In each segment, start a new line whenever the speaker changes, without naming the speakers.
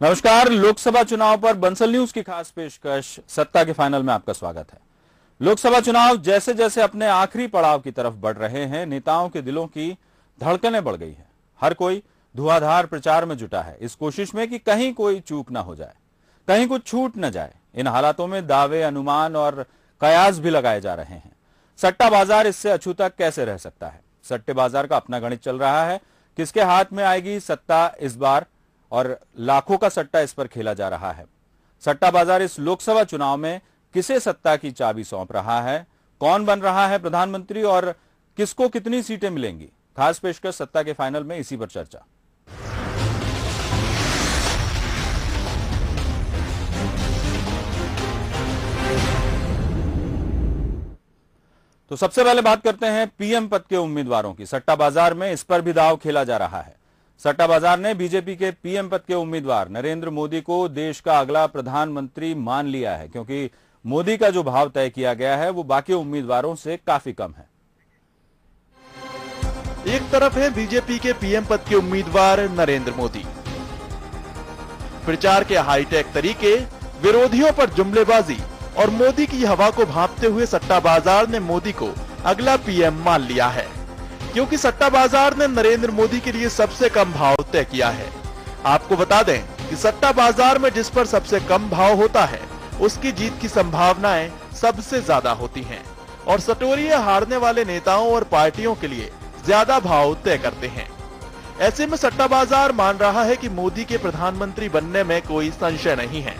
नमस्कार। लोकसभा चुनाव पर बंसल न्यूज की खास पेशकश सत्ता के फाइनल में आपका स्वागत है। लोकसभा चुनाव जैसे जैसे अपने आखिरी पड़ाव की तरफ बढ़ रहे हैं, नेताओं के दिलों की धड़कनें बढ़ गई हैं। हर कोई धुआंधार प्रचार में जुटा है, इस कोशिश में कि कहीं कोई चूक ना हो जाए, कहीं कुछ छूट न जाए। इन हालातों में दावे, अनुमान और कयास भी लगाए जा रहे हैं। सट्टा बाजार इससे अछूता कैसे रह सकता है? सट्टे बाजार का अपना गणित चल रहा है। किसके हाथ में आएगी सत्ता इस बार, और लाखों का सट्टा इस पर खेला जा रहा है। सट्टा बाजार इस लोकसभा चुनाव में किसे सत्ता की चाबी सौंप रहा है? कौन बन रहा है प्रधानमंत्री और किसको कितनी सीटें मिलेंगी? खास पेशकश सत्ता के फाइनल में इसी पर चर्चा। तो सबसे पहले बात करते हैं पीएम पद के उम्मीदवारों की। सट्टा बाजार में इस पर भी दांव खेला जा रहा है। सट्टा बाजार ने बीजेपी के पीएम पद के उम्मीदवार नरेंद्र मोदी को देश का अगला प्रधानमंत्री मान लिया है, क्योंकि मोदी का जो भाव तय किया गया है वो बाकी उम्मीदवारों से काफी कम है।
एक तरफ है बीजेपी के पीएम पद के उम्मीदवार नरेंद्र मोदी। प्रचार के हाईटेक तरीके, विरोधियों पर जुमलेबाजी और मोदी की हवा को भांपते हुए सट्टा बाजार ने मोदी को अगला पीएम मान लिया है, क्योंकि सट्टा बाजार ने नरेंद्र मोदी के लिए सबसे कम भाव तय किया है। आपको बता दें कि सट्टा बाजार में जिस पर सबसे कम भाव होता है उसकी जीत की संभावनाएं सबसे ज्यादा होती हैं, और सटोरिये हारने वाले नेताओं और पार्टियों के लिए ज्यादा भाव तय करते हैं। ऐसे में सट्टा बाजार मान रहा है कि मोदी के प्रधानमंत्री बनने में कोई संशय नहीं है।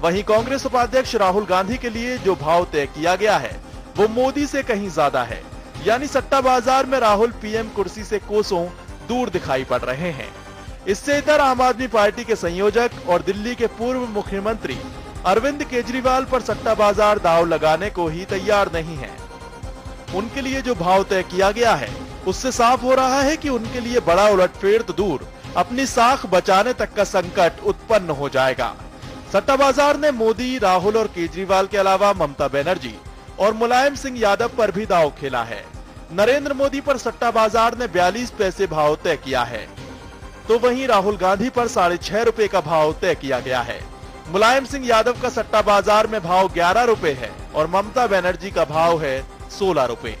वहीं कांग्रेस उपाध्यक्ष राहुल गांधी के लिए जो भाव तय किया गया है वो मोदी से कहीं ज्यादा है, यानी सट्टा बाजार में राहुल पीएम कुर्सी से कोसों दूर दिखाई पड़ रहे हैं। इससे इधर आम आदमी पार्टी के संयोजक और दिल्ली के पूर्व मुख्यमंत्री अरविंद केजरीवाल पर सट्टा बाजार दांव लगाने को ही तैयार नहीं है। उनके लिए जो भाव तय किया गया है उससे साफ हो रहा है कि उनके लिए बड़ा उलटफेर तो दूर, अपनी साख बचाने तक का संकट उत्पन्न हो जाएगा। सट्टा बाजार ने मोदी, राहुल और केजरीवाल के अलावा ममता बनर्जी और मुलायम सिंह यादव पर भी दांव खेला है। नरेंद्र मोदी पर सट्टा बाजार ने 42 पैसे भाव तय किया है, तो वहीं राहुल गांधी पर 6.5 रुपए का भाव तय किया गया है। मुलायम सिंह यादव का सट्टा बाजार में भाव 11 रुपए है और ममता बनर्जी का भाव है 16 रुपए।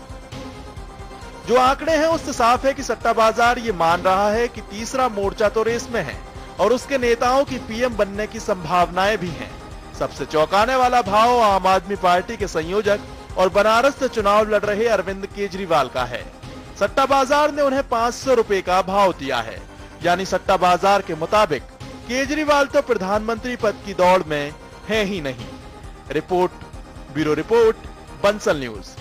जो आंकड़े हैं उससे साफ है कि सट्टा बाजार ये मान रहा है कि तीसरा मोर्चा तो रेस में है और उसके नेताओं की पीएम बनने की संभावनाएं भी हैं। सबसे चौंकाने वाला भाव आम आदमी पार्टी के संयोजक और बनारस से चुनाव लड़ रहे अरविंद केजरीवाल का है। सट्टा बाजार ने उन्हें 500 रुपए का भाव दिया है, यानी सट्टा बाजार के मुताबिक केजरीवाल तो प्रधानमंत्री पद की दौड़ में है ही नहीं। Bureau report, Bansal news.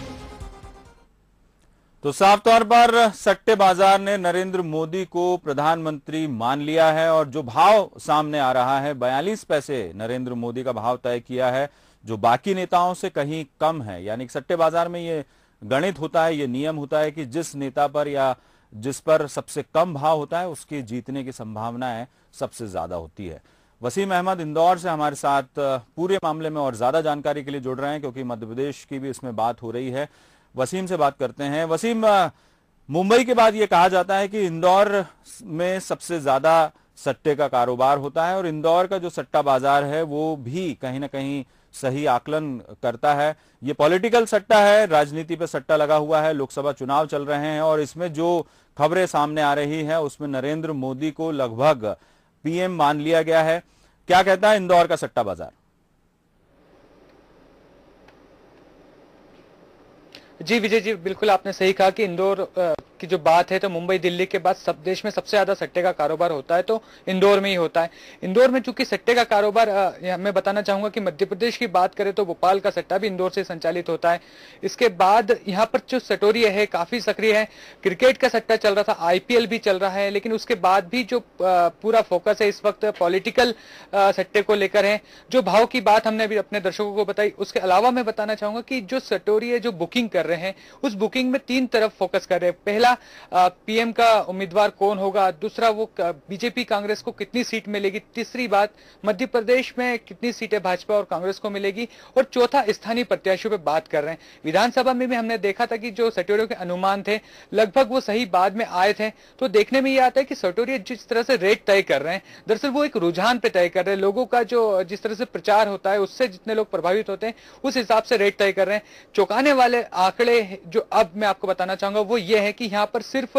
तो साफ तौर पर सट्टे बाजार ने नरेंद्र मोदी को प्रधानमंत्री मान लिया है, और जो भाव सामने आ रहा है 42 पैसे नरेंद्र मोदी का भाव तय किया है, जो बाकी नेताओं से कहीं कम है। यानी सट्टे बाजार में ये गणित होता है, ये नियम होता है कि जिस नेता पर या जिस पर सबसे कम भाव होता है उसकी जीतने की संभावनाएं सबसे ज्यादा होती है। वसीम अहमद इंदौर से हमारे साथ पूरे मामले में और ज्यादा जानकारी के लिए जुड़ रहे हैं, क्योंकि मध्य प्रदेश की भी इसमें बात हो रही है। वसीम से बात करते हैं। वसीम, मुंबई के बाद ये कहा जाता है कि इंदौर में सबसे ज्यादा सट्टे का कारोबार होता है, और इंदौर का जो सट्टा बाजार है वो भी कहीं ना कहीं सही आकलन करता है। ये पॉलिटिकल सट्टा है, राजनीति पे सट्टा लगा हुआ है। लोकसभा चुनाव चल रहे हैं और इसमें जो खबरें सामने आ रही है उसमें नरेंद्र मोदी को लगभग पीएम मान लिया गया है। क्या कहता है इंदौर का सट्टा बाजार?
जी विजय जी, बिल्कुल आपने सही कहा कि इंदौर की जो बात है तो मुंबई दिल्ली के बाद सब देश में सबसे ज्यादा सट्टे का कारोबार होता है तो इंदौर में ही होता है। इंदौर में चूंकि सट्टे का कारोबार मैं बताना चाहूंगा कि मध्य प्रदेश की बात करें तो भोपाल का सट्टा भी इंदौर से संचालित होता है। इसके बाद यहाँ पर जो सटोरिये है काफी सक्रिय है। क्रिकेट का सट्टा चल रहा था, आईपीएल भी चल रहा है, लेकिन उसके बाद भी जो पूरा फोकस है इस वक्त पॉलिटिकल सट्टे को लेकर है। जो भाव की बात हमने अभी अपने दर्शकों को बताई, उसके अलावा मैं बताना चाहूंगा कि जो सटोरिये जो बुकिंग कर रहे हैं उस बुकिंग में 3 तरफ फोकस कर रहे हैं। पहला पहला पीएम का उम्मीदवार कौन होगा, दूसरा वो बीजेपी कांग्रेस को कितनी सीट मिलेगी, तीसरी बात मध्य प्रदेश में कितनी सीटें भाजपा और कांग्रेस को मिलेगी, और चौथा स्थानीय प्रत्याशियों पे बात कर रहे हैं। विधानसभा में भी हमने देखा था कि जो सटोरियों के अनुमान थे लगभग वो सही बाद में आए थे। तो देखने में ये आता है कि सटोरिया जिस तरह से रेट तय कर रहे हैं, दरअसल वो एक रुझान पे तय कर रहे हैं। लोगों का जो जिस तरह से प्रचार होता है उससे जितने लोग प्रभावित होते हैं उस हिसाब से रेट तय कर रहे हैं। चौंकाने वाले आंकड़े जो अब मैं आपको बताना चाहूंगा वो ये है कि यहाँ पर सिर्फ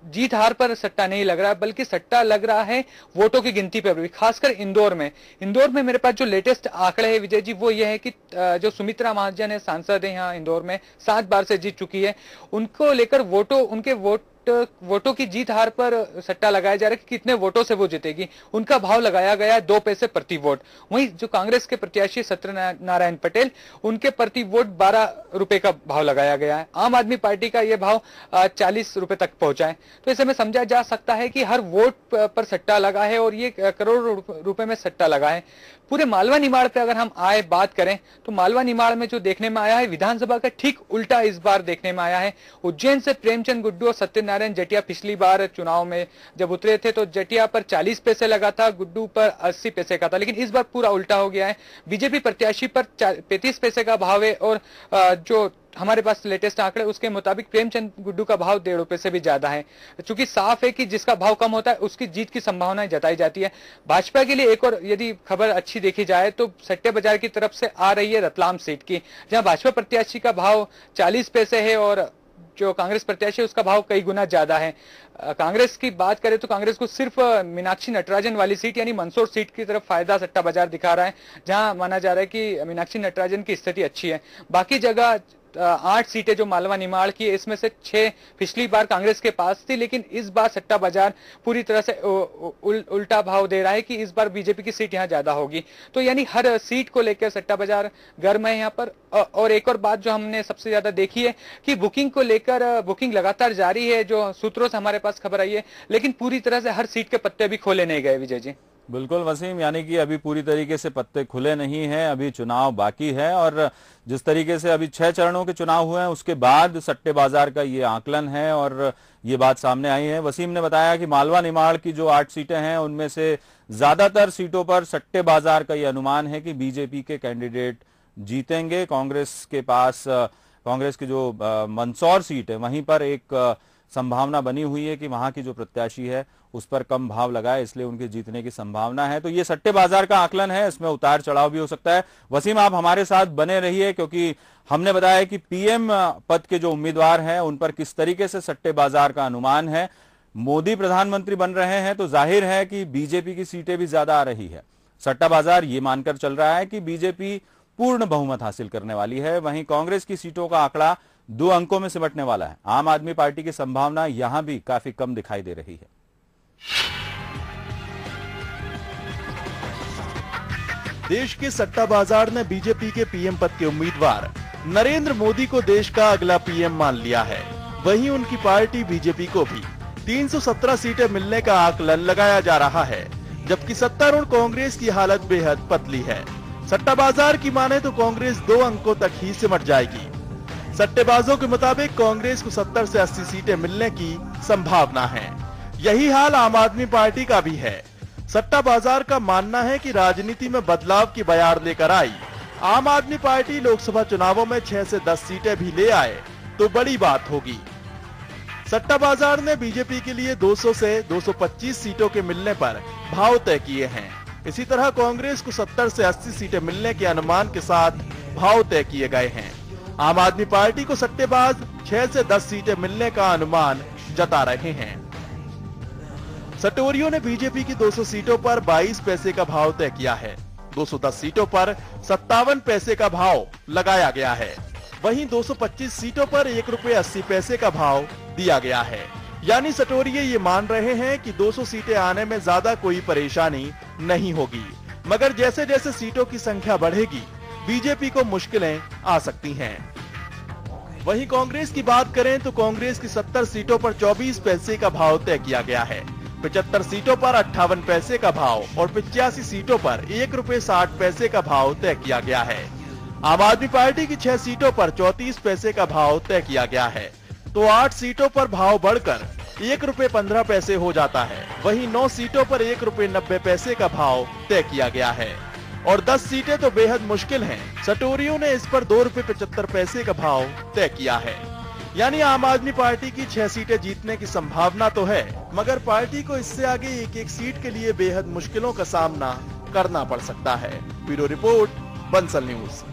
जीत हार पर सट्टा नहीं लग रहा है, बल्कि सट्टा लग रहा है वोटों की गिनती पर भी, खासकर इंदौर में मेरे पास जो लेटेस्ट आंकड़े हैं विजय जी वो ये है कि जो सुमित्रा महाजन है, सांसद है यहाँ इंदौर में, 7 बार से जीत चुकी है, उनको लेकर उनके वोटों की जीत हार पर सट्टा लगाया जा रहा है कि कितने वोटों से वो जीतेगी। उनका भाव लगाया गया है 2 पैसे प्रति वोट। वहीं जो कांग्रेस के प्रत्याशी सत्यनारायण पटेल, उनके प्रति वोट 12 रुपए का भाव लगाया गया है। आम आदमी पार्टी का यह भाव 40 रुपए तक पहुंचा है। तो ऐसे में समझा जा सकता है कि हर वोट पर सट्टा लगा है और ये करोड़ों रुपए में सट्टा लगा है। पूरे मालवा निमाड़ पे अगर हम बात करें तो मालवा निमाड़ में जो देखने में आया है विधानसभा का ठीक उल्टा इस बार देखने में आया है। उज्जैन से प्रेमचंद गुड्डू और सत्यनारायण जटिया पिछली बार चुनाव में जब उतरे थे तो जटिया पर 40 पैसे लगा था, गुड्डू पर 80 पैसे का था, लेकिन इस बार पूरा उल्टा हो गया है। बीजेपी प्रत्याशी पर 35 पैसे का भाव है और जो हमारे पास लेटेस्ट आंकड़े उसके मुताबिक प्रेमचंद गुड्डू का भाव 1.5 रुपए से भी ज्यादा है। चूंकि साफ है कि जिसका भाव कम होता है उसकी जीत की संभावना जताई जाती है। भाजपा के लिए एक और यदि खबर अच्छी देखी जाए तो सट्टे बाजार की तरफ से आ रही है रतलाम सीट की, जहां भाजपा प्रत्याशी का भाव 40 पैसे है और जो कांग्रेस प्रत्याशी है उसका भाव कई गुना ज्यादा है। कांग्रेस की बात करें तो कांग्रेस को सिर्फ मीनाक्षी नटराजन वाली सीट यानी मंदसौर सीट की तरफ फायदा सट्टा बाजार दिखा रहा है, जहां माना जा रहा है कि मीनाक्षी नटराजन की स्थिति अच्छी है। बाकी जगह 8 सीटें जो मालवा निमाड़ की है इसमें से 6 पिछली बार कांग्रेस के पास थी, लेकिन इस बार सट्टा बाजार पूरी तरह से उल्टा भाव दे रहा है कि इस बार बीजेपी की सीट यहां ज्यादा होगी। तो यानी हर सीट को लेकर सट्टा बाजार गर्म है यहाँ पर। और एक और बात जो हमने सबसे ज्यादा देखी है कि बुकिंग को लेकर बुकिंग लगातार जारी है, जो सूत्रों से हमारे पास खबर आई है, लेकिन पूरी तरह से हर सीट के पत्ते भी खोले नहीं गए विजय जी।
बिल्कुल वसीम, यानी कि अभी पूरी तरीके से पत्ते खुले नहीं हैं, अभी चुनाव बाकी है और जिस तरीके से अभी 6 चरणों के चुनाव हुए हैं उसके बाद सट्टे बाजार का ये आकलन है और ये बात सामने आई है। वसीम ने बताया कि मालवा निमाड़ की जो 8 सीटें हैं उनमें से ज्यादातर सीटों पर सट्टे बाजार का ये अनुमान है कि बीजेपी के कैंडिडेट जीतेंगे। कांग्रेस के पास कांग्रेस की जो मंदसौर सीट है वहीं पर एक संभावना बनी हुई है कि वहां की जो प्रत्याशी है उस पर कम भाव लगाए, इसलिए उनके जीतने की संभावना है। तो ये सट्टे बाजार का आकलन है, इसमें उतार चढ़ाव भी हो सकता है। वसीम, आप हमारे साथ बने रहिए क्योंकि हमने बताया कि पीएम पद के जो उम्मीदवार हैं उन पर किस तरीके से सट्टे बाजार का अनुमान है। मोदी प्रधानमंत्री बन रहे हैं तो जाहिर है कि बीजेपी की सीटें भी ज्यादा आ रही है। सट्टा बाजार ये मानकर चल रहा है कि बीजेपी पूर्ण बहुमत हासिल करने वाली है। वहीं कांग्रेस की सीटों का आंकड़ा 2 अंकों में सिमटने वाला है। आम आदमी पार्टी की संभावना यहां भी काफी कम दिखाई दे रही है।
देश के सट्टा बाजार ने बीजेपी के पीएम पद के उम्मीदवार नरेंद्र मोदी को देश का अगला पीएम मान लिया है। वहीं उनकी पार्टी बीजेपी को भी 317 सीटें मिलने का आकलन लगाया जा रहा है, जबकि सत्तारूढ़ कांग्रेस की हालत बेहद पतली है। सट्टा बाजार की माने तो कांग्रेस 2 अंकों तक ही सिमट जाएगी। सट्टेबाजों के मुताबिक कांग्रेस को 70 से 80 सीटें मिलने की संभावना है। यही हाल आम आदमी पार्टी का भी है। सट्टा बाजार का मानना है कि राजनीति में बदलाव की बयार लेकर आई आम आदमी पार्टी लोकसभा चुनावों में 6 से 10 सीटें भी ले आए तो बड़ी बात होगी। सट्टा बाजार ने बीजेपी के लिए 200 से 225 सीटों के मिलने पर भाव तय किए हैं। इसी तरह कांग्रेस को 70 से 80 सीटें मिलने के अनुमान के साथ भाव तय किए गए हैं। आम आदमी पार्टी को सट्टेबाज 6 से 10 सीटें मिलने का अनुमान जता रहे हैं। सटोरियों ने बीजेपी की 200 सीटों पर 22 पैसे का भाव तय किया है। 210 सीटों पर 57 पैसे का भाव लगाया गया है। वहीं 225 सीटों पर 1 रुपए 80 पैसे का भाव दिया गया है। यानी सटोरिये ये मान रहे हैं कि 200 सीटें आने में ज्यादा कोई परेशानी नहीं होगी, मगर जैसे जैसे सीटों की संख्या बढ़ेगी बीजेपी को मुश्किलें आ सकती हैं। वहीं कांग्रेस की बात करें तो कांग्रेस की 70 सीटों पर 24 पैसे का भाव तय किया गया है। 75 सीटों पर 58 पैसे का भाव और 85 सीटों पर 1 रुपए 60 पैसे का भाव तय किया गया है। आम आदमी पार्टी की 6 सीटों पर 34 पैसे का भाव तय किया गया है। तो 8 सीटों पर भाव बढ़कर 1 रुपए 15 पैसे हो जाता है। वहीं 9 सीटों पर 1 रुपए 90 पैसे का भाव तय किया गया है और 10 सीटें तो बेहद मुश्किल हैं। सटोरियों ने इस पर 2 रुपए 75 पैसे का भाव तय किया है। यानी आम आदमी पार्टी की 6 सीटें जीतने की संभावना तो है, मगर पार्टी को इससे आगे एक सीट के लिए बेहद मुश्किलों का सामना करना पड़ सकता है। Bureau report, Bansal news.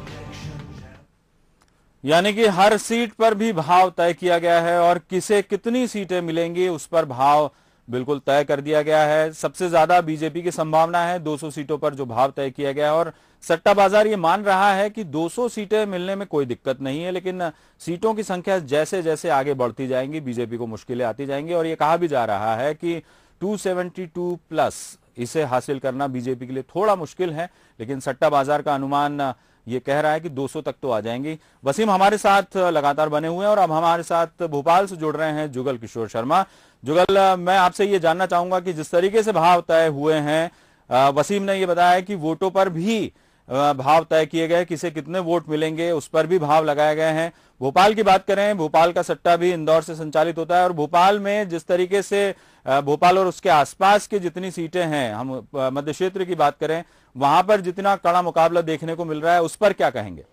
यानी कि हर सीट पर भी भाव तय किया गया है और किसे कितनी सीटें मिलेंगी उस पर भाव बिल्कुल तय कर दिया गया है। सबसे ज्यादा बीजेपी की संभावना है 200 सीटों पर जो भाव तय किया गया है और सट्टा बाजार ये मान रहा है कि 200 सीटें मिलने में कोई दिक्कत नहीं है, लेकिन सीटों की संख्या जैसे जैसे आगे बढ़ती जाएंगी बीजेपी को मुश्किलें आती जाएंगी और ये कहा भी जा रहा है कि 272 प्लस इसे हासिल करना बीजेपी के लिए थोड़ा मुश्किल है, लेकिन सट्टा बाजार का अनुमान ये कह रहा है कि 200 तक तो आ जाएंगी। वसीम हमारे साथ लगातार बने हुए हैं और अब हमारे साथ भोपाल से जुड़ रहे हैं जुगल किशोर शर्मा। जुगल, मैं आपसे ये जानना चाहूंगा कि जिस तरीके से भाव तय हुए हैं, वसीम ने ये बताया कि वोटों पर भी भाव तय किए गए, किसे कितने वोट मिलेंगे उस पर भी भाव लगाए गए हैं। भोपाल की बात करें, भोपाल का सट्टा भी इंदौर से संचालित होता है और भोपाल में जिस तरीके से भोपाल और उसके आसपास की जितनी सीटें हैं, हम मध्य क्षेत्र की बात करें, वहां पर जितना कड़ा मुकाबला देखने को मिल रहा है उस पर क्या कहेंगे?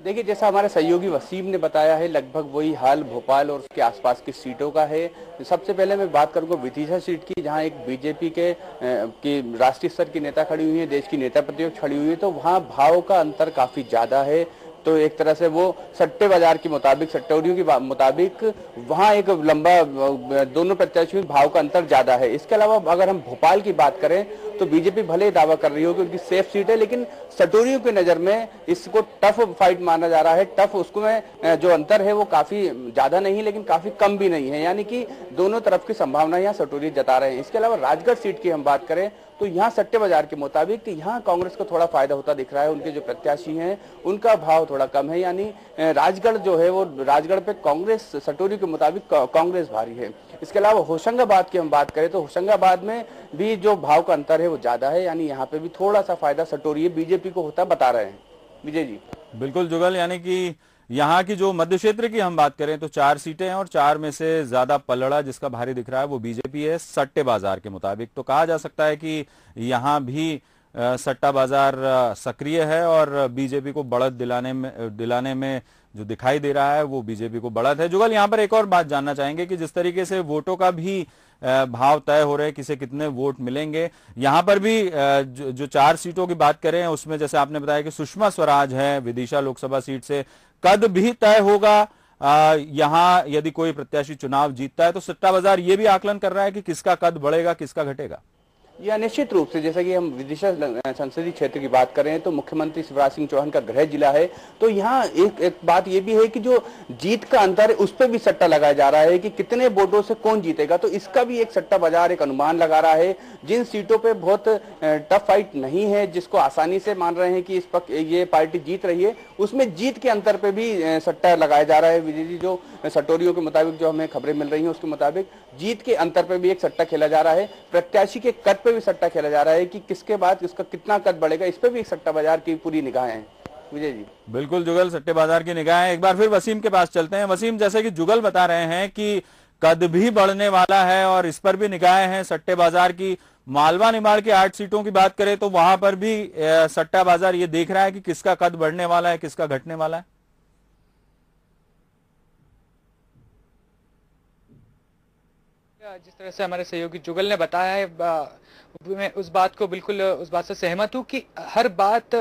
देखिए, जैसा हमारे सहयोगी वसीम ने बताया है, लगभग वही हाल भोपाल और उसके आसपास की सीटों का है। सबसे पहले मैं बात करूंगा विदिशा सीट की, जहां एक बीजेपी की राष्ट्रीय स्तर की नेता खड़ी हुई है, देश की नेता प्रतिपक्ष खड़ी हुई है, तो वहां भाव का अंतर काफी ज्यादा है। तो एक तरह से वो सट्टे बाजार के मुताबिक, सट्टोरियों के मुताबिक वहां एक लंबा दोनों प्रत्याशियों में भाव का अंतर ज्यादा है। इसके अलावा अगर हम भोपाल की बात करें तो बीजेपी भले ही दावा कर रही हो कि उनकी सेफ सीट है, लेकिन सटोरियों की नजर में इसको टफ फाइट माना जा रहा है। टफ उसको में जो अंतर है वो काफी ज्यादा नहीं लेकिन काफी कम भी नहीं है, यानी कि दोनों तरफ की संभावना यहाँ सटोरी जता रहे हैं। इसके अलावा राजगढ़ सीट की हम बात करें तो यहाँ सट्टे बाजार के मुताबिक यहाँ कांग्रेस को थोड़ा फायदा होता दिख रहा है। उनके जो प्रत्याशी हैं उनका भाव थोड़ा कम है, यानी राजगढ़ जो है वो राजगढ़ पे कांग्रेस सटोरी के मुताबिक कांग्रेस भारी है। इसके अलावा होशंगाबाद की हम बात करें तो होशंगाबाद में भी जो भाव का अंतर है वो ज्यादा है, यानी यहाँ पे भी थोड़ा सा फायदा सटोरी बीजेपी को होता बता रहे हैं। विजय जी।
बिल्कुल जुगल, यानी कि यहाँ की जो मध्य क्षेत्र की हम बात करें तो 4 सीटें हैं और 4 में से ज्यादा पलड़ा जिसका भारी दिख रहा है वो बीजेपी है सट्टे बाजार के मुताबिक। तो कहा जा सकता है कि यहाँ भी सट्टा बाजार सक्रिय है और बीजेपी को बढ़त दिलाने में जो दिखाई दे रहा है वो बीजेपी को बढ़त है। जुगल, यहाँ पर एक और बात जानना चाहेंगे कि जिस तरीके से वोटों का भी भाव तय हो रहे हैं, किसे कितने वोट मिलेंगे, यहाँ पर भी जो 4 सीटों की बात करें उसमें जैसे आपने बताया कि सुषमा स्वराज है विदिशा लोकसभा सीट से, कद भी तय होगा। यहाँ यदि कोई प्रत्याशी चुनाव जीतता है तो सट्टा बाजार ये भी आकलन कर रहा है कि किसका कद बढ़ेगा, किसका घटेगा।
या निश्चित रूप से जैसा कि हम विदिशा संसदीय क्षेत्र की बात करें तो मुख्यमंत्री शिवराज सिंह चौहान का गृह जिला है, तो यहाँ एक बात ये भी है कि जो जीत का अंतर है उस पर भी सट्टा लगाया जा रहा है कि कितने वोटों से कौन जीतेगा, तो इसका भी एक सट्टा बाजार एक अनुमान लगा रहा है। जिन सीटों पे बहुत टफ फाइट नहीं है, जिसको आसानी से मान रहे हैं कि इस पक्ष ये पार्टी जीत रही है, उसमें जीत के अंतर पे भी सट्टा लगाया जा रहा है। विजय जी, जो सटोरियों के मुताबिक जो हमें खबरें मिल रही हैं उसके मुताबिक जीत के अंतर पे भी एक सट्टा खेला जा रहा है। प्रत्याशी के कद पे भी सट्टा खेला जा रहा है कि किसके बाद इसका कितना कद बढ़ेगा, इस पे भी एक सट्टा बाजार की पूरी निगाहें हैं। विजय जी।
बिल्कुल जुगल, सट्टे बाजार की निगाहें। एक बार फिर वसीम के पास चलते हैं। वसीम, जैसे कि जुगल बता रहे हैं कि कद भी बढ़ने वाला है और इस पर भी निगाहें हैं सट्टे बाजार की। मालवा निमाड़ की 8 सीटों की बात करें तो वहां पर भी सट्टा बाजार ये देख रहा है कि किसका कद बढ़ने वाला है, किसका घटने वाला है।
जिस तरह से हमारे सहयोगी जुगल ने बताया है, मैं उस बात से सहमत हूं कि हर बात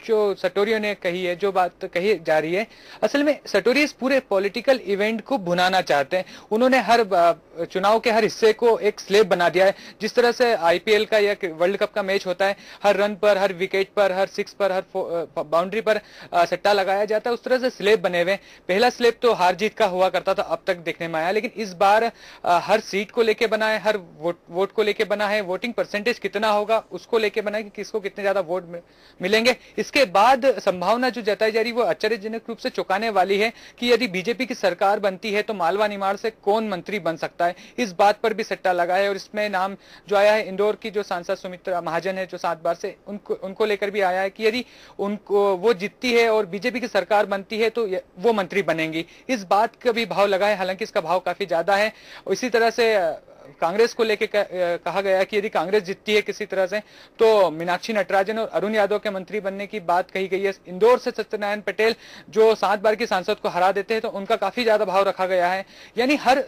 जो सटोरियों ने कही है, जो बात कही जा रही है, असल में सटोरी इस पूरे पॉलिटिकल इवेंट को भुनाना चाहते हैं। उन्होंने हर चुनाव के हर हिस्से को एक स्लेब बना दिया है। जिस तरह से आईपीएल का या वर्ल्ड कप का मैच होता है, हर रन पर, हर विकेट पर, हर सिक्स पर, हर बाउंड्री पर सट्टा लगाया जाता है, उस तरह से स्लेब बने हुए। पहला स्लेब तो हार जीत का हुआ करता था, अब तक देखने में आया, लेकिन इस बार हर सीट सीट को लेके बना है, हर वोट को लेके बना है, वोटिंग परसेंटेज कितना होगा उसको लेके बना है कि किसको कितने ज्यादा वोट मिलेंगे। इसके बाद संभावना जो जताई जा रही है वो आश्चर्यजनक रूप से चौंकाने वाली है कि यदि बीजेपी की सरकार बनती है तो मालवा निमाड़ से कौन मंत्री बन सकता है, इस बात पर भी सट्टा लगा है। और इसमें नाम जो आया है इंदौर की जो सांसद सुमित्रा महाजन है जो 7 बार से, उनको लेकर भी आया है कि यदि उनको वो जीतती है और बीजेपी की सरकार बनती है तो वो मंत्री बनेंगी। इस बात का भी भाव लगा है, हालांकि इसका भाव काफी ज्यादा है। इसी तरह से कांग्रेस को लेकर कहा गया है कि यदि कांग्रेस जीतती है किसी तरह से तो मीनाक्षी नटराजन और अरुण यादव के मंत्री बनने की बात कही गई है। इंदौर से सत्यनारायण पटेल जो 7 बार की सांसद को हरा देते हैं तो उनका काफी ज्यादा भाव रखा गया है। यानी हर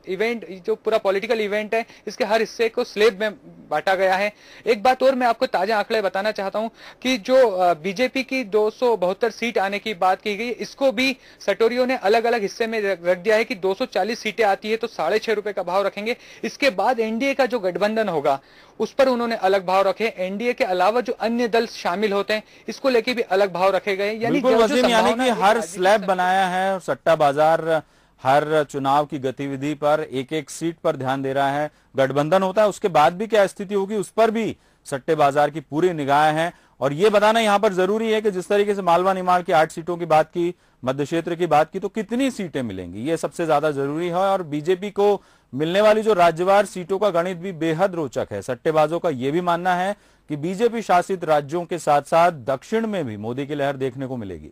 इवेंट, जो पूरा पॉलिटिकल इवेंट है, इसके हर हिस्से को स्लेब में बांटा गया है। एक बात और मैं आपको ताजा आंकड़े बताना चाहता हूं कि जो बीजेपी की 272 सीट आने की बात की गई, इसको भी सटोरियों ने अलग अलग हिस्से में रख दिया है कि 240 सीटें आती है तो 6.5 रुपए का भाव रखेंगे। इसके बाद एनडीए का जो गठबंधन होगा उस पर उन्होंने अलग भाव रखे। एनडीए के अलावा जो अन्य दल शामिल होते हैं इसको लेके भी अलग भाव रखे गए। यानी
कि हर स्लैब बनाया है, सट्टा बाजार हर चुनाव की गतिविधि पर एक एक सीट पर ध्यान दे रहा है। गठबंधन होता है उसके बाद भी क्या स्थिति होगी उस पर भी सट्टे बाजार की पूरी निगाह है। और ये बताना यहां पर जरूरी है कि जिस तरीके से मालवा निमाड़ की 8 सीटों की बात की, मध्य क्षेत्र की बात की, तो कितनी सीटें मिलेंगी ये सबसे ज्यादा जरूरी है। और बीजेपी को मिलने वाली जो राज्यवार सीटों का गणित भी बेहद रोचक है। सट्टेबाजों का यह भी मानना है कि बीजेपी शासित राज्यों के साथ साथ दक्षिण में भी मोदी की लहर देखने को मिलेगी,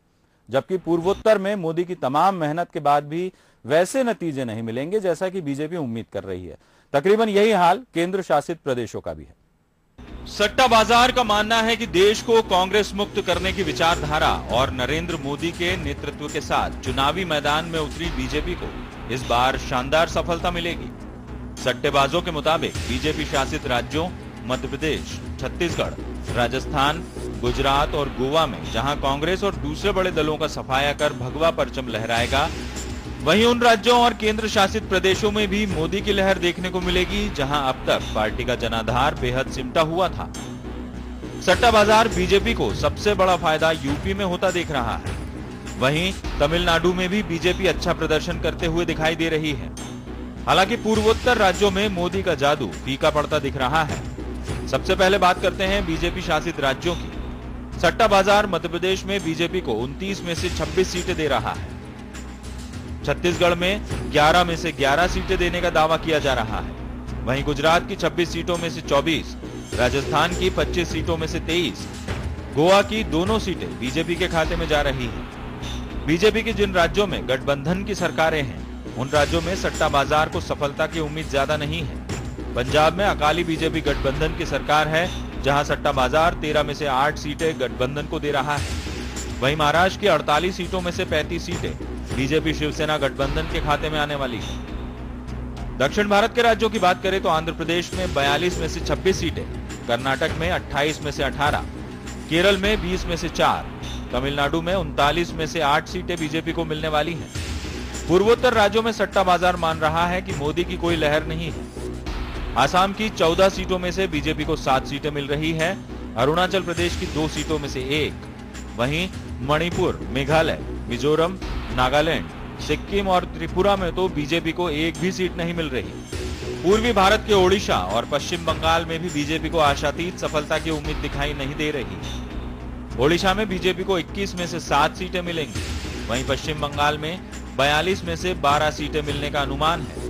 जबकि पूर्वोत्तर में मोदी की तमाम मेहनत के बाद भी वैसे नतीजे नहीं मिलेंगे जैसा कि बीजेपी उम्मीद कर रही है। तकरीबन यही हाल केंद्र शासित प्रदेशों का भी है। सट्टा बाजार का मानना है कि देश को कांग्रेस मुक्त करने की विचारधारा और नरेंद्र मोदी के नेतृत्व के साथ चुनावी मैदान में उतरी बीजेपी को इस बार शानदार सफलता मिलेगी। सट्टेबाजों के मुताबिक बीजेपी शासित राज्यों मध्य प्रदेश, छत्तीसगढ़, राजस्थान, गुजरात और गोवा में जहां कांग्रेस और दूसरे बड़े दलों का सफाया कर भगवा परचम लहराएगा, वहीं उन राज्यों और केंद्र शासित प्रदेशों में भी मोदी की लहर देखने को मिलेगी जहां अब तक पार्टी का जनाधार बेहद सिमटा हुआ था। सट्टा बाजार बीजेपी को सबसे बड़ा फायदा यूपी में होता देख रहा है। वहीं तमिलनाडु में भी बीजेपी अच्छा प्रदर्शन करते हुए दिखाई दे रही है। हालांकि पूर्वोत्तर राज्यों में मोदी का जादू फीका पड़ता दिख रहा है। सबसे पहले बात करते हैं बीजेपी शासित राज्यों की। सट्टा बाजार मध्य प्रदेश में बीजेपी को 29 में से 26 सीटें दे रहा है। छत्तीसगढ़ में 11 में से 11 सीटें देने का दावा किया जा रहा है। वहीं गुजरात की 26 सीटों में से 24, राजस्थान की 25 सीटों में से 23, गोवा की दोनों सीटें बीजेपी के खाते में जा रही हैं। बीजेपी के जिन राज्यों में गठबंधन की सरकारें हैं उन राज्यों में सट्टा बाजार को सफलता की उम्मीद ज्यादा नहीं है। पंजाब में अकाली बीजेपी गठबंधन की सरकार है जहां सट्टा बाजार 13 में से 8 सीटें गठबंधन को दे रहा है। वहीं महाराष्ट्र की 48 सीटों में से 35 सीटें बीजेपी शिवसेना गठबंधन के खाते में आने वाली है। दक्षिण भारत के राज्यों की बात करें तो आंध्र प्रदेश में 42 में से 26 सीटें, कर्नाटक में 28 में से 18, केरल में 20 में से 4, तमिलनाडु में 39 में से 8 सीटें बीजेपी को मिलने वाली हैं। पूर्वोत्तर राज्यों में सट्टा बाजार मान रहा है कि मोदी की कोई लहर नहीं है। आसाम की 14 सीटों में से बीजेपी को 7 सीटें मिल रही है, अरुणाचल प्रदेश की 2 सीटों में से 1, वहीं मणिपुर, मेघालय, मिजोरम, नागालैंड, सिक्किम और त्रिपुरा में तो बीजेपी को एक भी सीट नहीं मिल रही। पूर्वी भारत के ओडिशा और पश्चिम बंगाल में भी बीजेपी को आशातीत सफलता की उम्मीद दिखाई नहीं दे रही। ओडिशा में बीजेपी को 21 में से 7 सीटें मिलेंगी, वहीं पश्चिम बंगाल में 42 में से 12 सीटें मिलने का अनुमान है।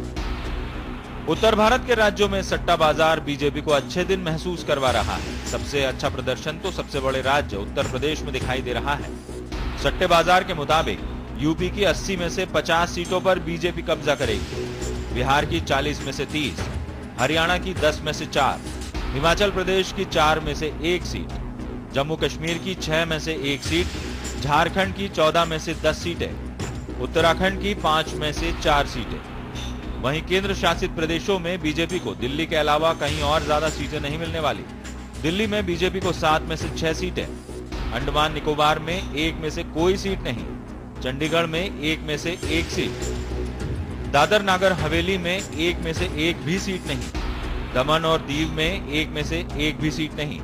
उत्तर भारत के राज्यों में सट्टा बाजार बीजेपी को अच्छे दिन महसूस करवा रहा है। सबसे अच्छा प्रदर्शन तो सबसे बड़े राज्य उत्तर प्रदेश में दिखाई दे रहा है। सट्टे बाजार के मुताबिक यूपी की 80 में से 50 सीटों पर बीजेपी कब्जा करेगी, बिहार की 40 में से 30, हरियाणा की 10 में से 4, हिमाचल प्रदेश की 4 में से 1 सीट, जम्मू कश्मीर की 6 में से 1 सीट, झारखंड की 14 में से 10 सीटें, उत्तराखंड की 5 में से 4 सीटें। वहीं केंद्र शासित प्रदेशों में बीजेपी को दिल्ली के अलावा कहीं और ज्यादा सीटें नहीं मिलने वाली। दिल्ली में बीजेपी को 7 में से 6 सीटें, अंडमान निकोबार में 1 में से कोई सीट नहीं, चंडीगढ़ में 1 में से 1 सीट, दादर नागर हवेली में 1 में से 1 भी सीट नहीं, दमन और दीव में 1 में से 1 भी सीट नहीं।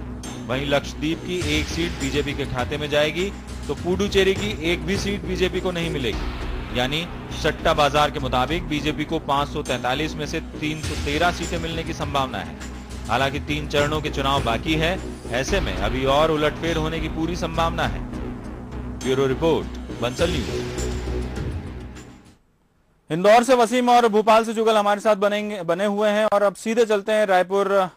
वहीं लक्षद्वीप की 1 सीट बीजेपी के खाते में जाएगी तो पुडुचेरी की 1 भी सीट बीजेपी को नहीं मिलेगी। यानी सट्टा बाजार के मुताबिक बीजेपी को 543 में से 313 सीटें मिलने की संभावना है। हालांकि 3 चरणों के चुनाव बाकी है, ऐसे में अभी और उलटफेर होने की पूरी संभावना है। Bureau report, Bansal news. Indore से वसीम और भोपाल से जुगल हमारे साथ बने हुए हैं और अब सीधे चलते हैं रायपुर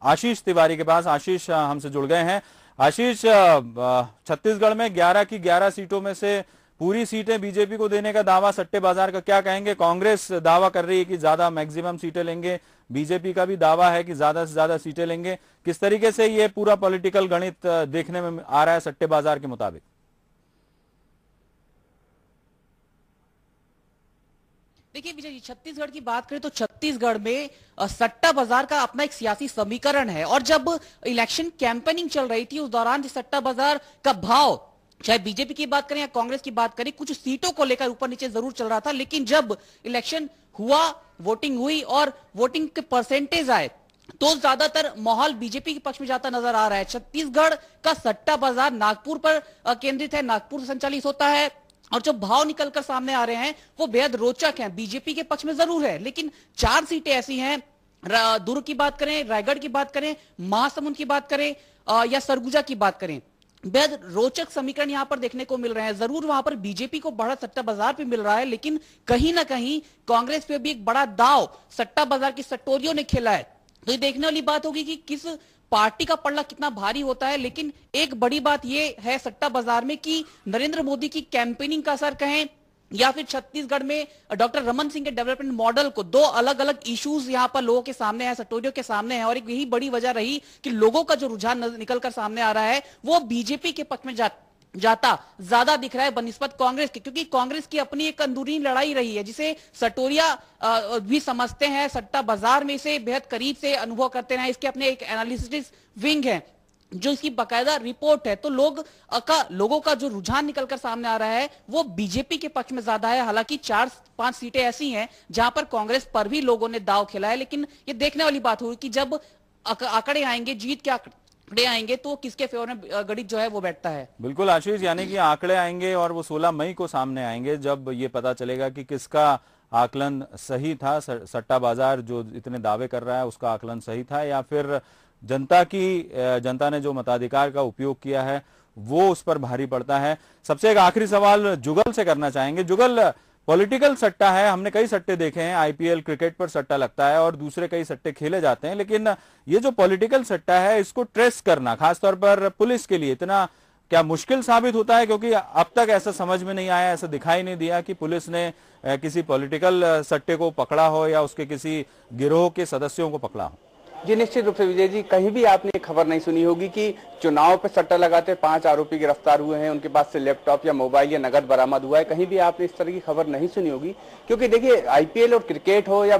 आशीष तिवारी के पास। आशीष हमसे जुड़ गए हैं। आशीष, छत्तीसगढ़ में 11 की 11 सीटों में से पूरी सीटें बीजेपी को देने का दावा सट्टे बाजार का, क्या कहेंगे? कांग्रेस दावा कर रही है कि ज्यादा मैक्सिमम सीटें लेंगे, बीजेपी का भी दावा है कि ज्यादा से ज्यादा सीटें लेंगे। किस तरीके से ये पूरा पॉलिटिकल गणित देखने में आ रहा है सट्टे बाजार के मुताबिक?
देखिए विजय जी, छत्तीसगढ़ की बात करें तो छत्तीसगढ़ में सट्टा बाजार का अपना एक सियासी समीकरण है और जब इलेक्शन कैंपेनिंग चल रही थी उस दौरान सट्टा बाजार का भाव, चाहे बीजेपी की बात करें या कांग्रेस की बात करें, कुछ सीटों को लेकर ऊपर नीचे जरूर चल रहा था। लेकिन जब इलेक्शन हुआ, वोटिंग हुई और वोटिंग के परसेंटेज आए तो ज्यादातर माहौल बीजेपी के पक्ष में जाता नजर आ रहा है। छत्तीसगढ़ का सट्टा बाजार नागपुर पर केंद्रित है, नागपुर से संचालित होता है और जो भाव निकलकर सामने आ रहे हैं वो बेहद रोचक हैं। बीजेपी के पक्ष में जरूर है, लेकिन 4 सीटें ऐसी हैं, दुर्ग की बात करें, रायगढ़ की बात करें, महासमुंद की बात करें या सरगुजा की बात करें, बेहद रोचक समीकरण यहां पर देखने को मिल रहे हैं। जरूर वहां पर बीजेपी को बड़ा सट्टा बाजार पे मिल रहा है, लेकिन कहीं ना कहीं कांग्रेस पे भी एक बड़ा दाव सट्टा बाजार की सट्टोरियों ने खेला है। तो ये देखने वाली बात होगी कि किस पार्टी का पल्ला कितना भारी होता है। लेकिन एक बड़ी बात यह है सट्टा बाजार में कि नरेंद्र मोदी की कैंपेनिंग का असर कहें या फिर छत्तीसगढ़ में डॉक्टर रमन सिंह के डेवलपमेंट मॉडल को, 2 अलग अलग इश्यूज यहां पर लोगों के सामने है, सट्टोरियों के सामने है और एक यही बड़ी वजह रही कि लोगों का जो रुझान निकलकर सामने आ रहा है वो बीजेपी के पक्ष में जाता ज्यादा दिख रहा है बनिस्बत कांग्रेस के, क्योंकि कांग्रेस की अपनी एक अंदरूनी लड़ाई रही है जिसे सटोरिया भी समझते हैं, सट्टा बाजार में इसे बेहद करीब से अनुभव करते हैं। इसके अपने एक एनालिसिस विंग है जो इसकी बाकायदा रिपोर्ट है। तो लोगों का जो रुझान निकलकर सामने आ रहा है वो बीजेपी के पक्ष में ज्यादा है। हालांकि 4-5 सीटें ऐसी हैं जहां पर कांग्रेस पर भी लोगों ने दाव खेला है, लेकिन ये देखने वाली बात होगी कि जब आंकड़े आएंगे, जीत के आंकड़े आएंगे तो किसके फेवर में गणित जो है वो बैठता है।
बिल्कुल आशीष, यानी कि आंकड़े आएंगे और वो 16 मई को सामने आएंगे जब ये पता चलेगा कि किसका आकलन सही था, सट्टा बाजार जो इतने दावे कर रहा है उसका आकलन सही था या फिर जनता ने जो मताधिकार का उपयोग किया है वो उस पर भारी पड़ता है। सबसे एक आखिरी सवाल जुगल से करना चाहेंगे। जुगल, पॉलिटिकल सट्टा है, हमने कई सट्टे देखे हैं, आईपीएल क्रिकेट पर सट्टा लगता है और दूसरे कई सट्टे खेले जाते हैं, लेकिन ये जो पॉलिटिकल सट्टा है इसको ट्रेस करना खासतौर पर पुलिस के लिए इतना क्या मुश्किल साबित होता है? क्योंकि अब तक ऐसा समझ में नहीं आया, ऐसा दिखाई नहीं दिया कि पुलिस ने किसी पॉलिटिकल सट्टे को पकड़ा हो या उसके किसी गिरोह के सदस्यों को पकड़ा हो।
जी निश्चित रूप से विजय जी, कहीं भी आपने खबर नहीं सुनी होगी कि चुनाव पे सट्टा लगाते 5 आरोपी गिरफ्तार हुए हैं, उनके पास से लैपटॉप या मोबाइल या नगद बरामद हुआ है। कहीं भी आपने इस तरह की खबर नहीं सुनी होगी, क्योंकि देखिए आईपीएल और क्रिकेट हो या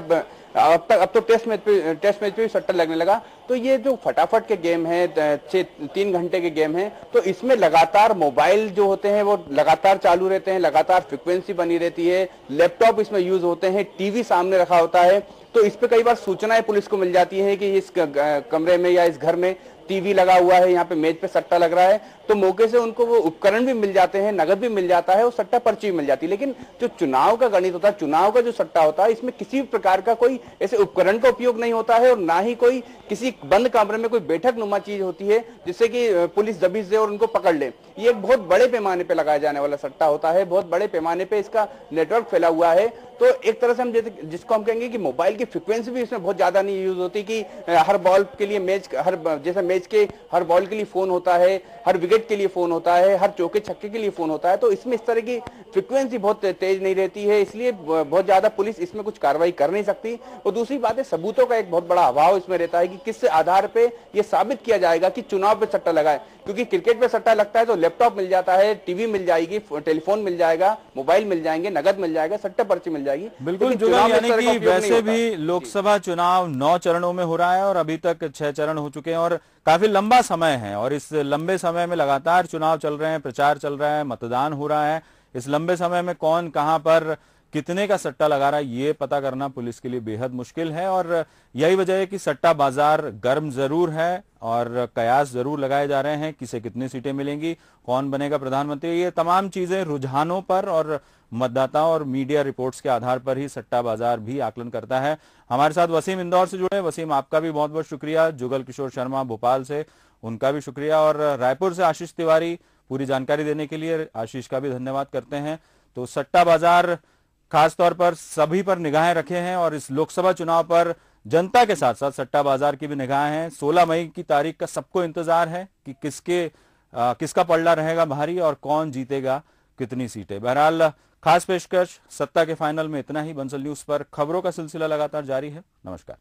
अब तो टेस्ट मैच पे भी सट्टा लगने लगा। तो ये जो फटाफट के गेम है, 3 घंटे के गेम है, तो इसमें लगातार मोबाइल जो होते हैं वो लगातार चालू रहते हैं, लगातार फ्रिक्वेंसी बनी रहती है, लैपटॉप इसमें यूज होते हैं, टीवी सामने रखा होता है। तो इस पे कई बार सूचनाएं पुलिस को मिल जाती है कि इस कमरे में या इस घर में टीवी लगा हुआ है, यहाँ पे मेज पे सट्टा लग रहा है, तो मौके से उनको वो उपकरण भी मिल जाते हैं, नगद भी मिल जाता है और सट्टा पर्ची भी मिल जाती है। लेकिन जो चुनाव का गणित होता है, चुनाव का जो सट्टा होता है, इसमें किसी भी प्रकार का कोई ऐसे उपकरण का उपयोग नहीं होता है और ना ही कोई किसी बंद कमरे में कोई बैठक नुमा चीज होती है जिससे कि पुलिस दबिश दे और उनको पकड़ ले। ये एक बहुत बड़े पैमाने पे लगाया जाने वाला सट्टा होता है, बहुत बड़े पैमाने पे इसका नेटवर्क फैला हुआ है। तो एक तरह से हम जिसको हम कहेंगे कि मोबाइल की फ्रिक्वेंसी भी इसमें बहुत ज्यादा नहीं यूज होती कि हर बॉल के लिए मैच के हर बॉल के लिए फोन होता है, हर विकेट के लिए फोन होता है, हर चौके छक्के के लिए फोन होता है। तो इसमें इस तरह की फ्रिक्वेंसी बहुत तेज नहीं रहती है, इसलिए बहुत ज्यादा पुलिस इसमें कुछ कार्रवाई कर नहीं सकती। और दूसरी बात है, सबूतों का एक बहुत बड़ा अभाव इसमें रहता है कि किस आधार पे ये साबित किया जाएगा कि चुनाव पे सट्टा लगा है। क्योंकि क्रिकेट पे सट्टा लगता है तो लैपटॉप मिल जाता है, टीवी मिल जाएगी, टेलीफोन मिल जाएगा, मोबाइल मिल जाएंगे, नगद मिल जाएगा, सट्टा पर्ची मिल जाएगी।
बिल्कुल जुगल, यानी कि वैसे भी लोकसभा चुनाव 9 चरणों में हो रहा है और अभी तक 6 चरण हो चुके हैं और काफी लंबा समय है और इस लंबे समय में लगातार चुनाव चल रहे हैं, प्रचार चल रहा है, मतदान हो रहा है। इस लंबे समय में कौन कहां पर कितने का सट्टा लगा रहा है ये पता करना पुलिस के लिए बेहद मुश्किल है और यही वजह है कि सट्टा बाजार गर्म जरूर है और कयास जरूर लगाए जा रहे हैं, किसे कितनी सीटें मिलेंगी, कौन बनेगा प्रधानमंत्री। ये तमाम चीजें रुझानों पर और मतदाताओं और मीडिया रिपोर्ट्स के आधार पर ही सट्टा बाजार भी आकलन करता है। हमारे साथ वसीम इंदौर से जुड़े। वसीम, आपका भी बहुत बहुत शुक्रिया। जुगल किशोर शर्मा भोपाल से, उनका भी शुक्रिया। और रायपुर से आशीष तिवारी पूरी जानकारी देने के लिए आशीष का भी धन्यवाद करते हैं। तो सट्टा बाजार खासतौर पर सभी पर निगाहें रखे हैं और इस लोकसभा चुनाव पर जनता के साथ साथ सट्टा बाजार की भी निगाहें हैं। 16 मई की तारीख का सबको इंतजार है कि किसका पलड़ा रहेगा भारी और कौन जीतेगा कितनी सीटें। बहरहाल खास पेशकश सत्ता के फाइनल में इतना ही। बंसल न्यूज पर खबरों का सिलसिला लगातार जारी है। नमस्कार।